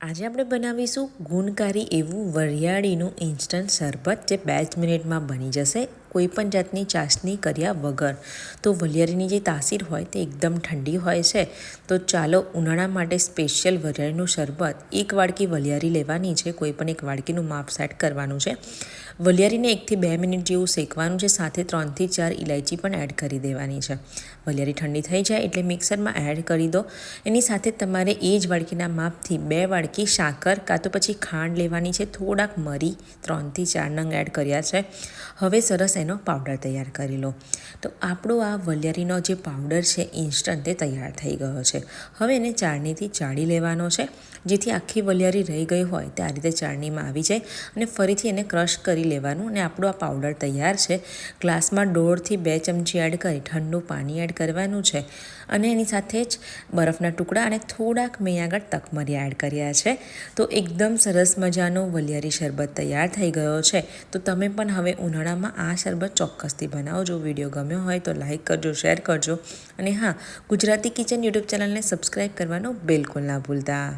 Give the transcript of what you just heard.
આજે આપણે બનાવીશું ગુણકારી એવું વરિયાળીનું ઇન્સ્ટન્ટ શરબત જે 2 જ મિનિટમાં બની જશે, કોઈપણ જાતની ચાસણી કર્યા વગર. તો વરિયાળીની જે તાસીર હોય તે એકદમ ઠંડી હોય છે. તો ચાલો ઉનાળા માટે સ્પેશિયલ વરિયાળીનું શરબત. 1 વાડકી વરિયાળી લેવાની છે, કોઈપણ 1 વાડકીનું માપ સેટ કરવાનું છે. વરિયાળીને 1 થી 2 મિનિટ જેવું શેકવાનું છે, સાથે 3 થી 4 ઇલાયચી પણ એડ કરી દેવાની છે. વરિયાળી ઠંડી થઈ જાય એટલે મિક્સરમાં એડ કરી દો. એની સાથે તમારે એ જ વાડકીના માપથી 2 વાડકી સાકર કાં તો પછી ખાંડ લેવાની છે. થોડાક મરી 3 થી 4 નંગ એડ કર્યા છે. હવે સરસ એનો પાવડર તૈયાર કરી લો. તો આપણો આ વરિયાળીનો જે પાવડર છે ઇન્સ્ટન્ટ તે તૈયાર થઈ ગયો છે. હવે એને ચાળણીથી ચાળી લેવાનો છે, જેથી આખી વરિયાળી રહી ગઈ હોય તે આ રીતે ચાળણીમાં આવી જાય અને ફરીથી એને ક્રશ કરી લેવાનું. અને આપણો આ પાવડર તૈયાર છે. ગ્લાસમાં 1.5 થી 2 ચમચી એડ કરી ઠંડુ પાણી એડ કરવાનું છે અને એની સાથે જ બરફના ટુકડા અને થોડાક મેં આગળ તકમરી એડ કર્યા છે. તો એકદમ સરસ મજાનો વરિયાળી શરબત તૈયાર થઈ ગયો છે. તો તમે પણ હવે ઉનાળામાં આ શરબત ચોક્કસથી બનાવજો. વિડીયો ગમ્યો હોય તો લાઇક કરજો, શેર કરજો અને હા, ગુજરાતી કિચન યુટ્યુબ ચેનલને સબસ્ક્રાઈબ કરવાનું બિલકુલ ના ભૂલતા.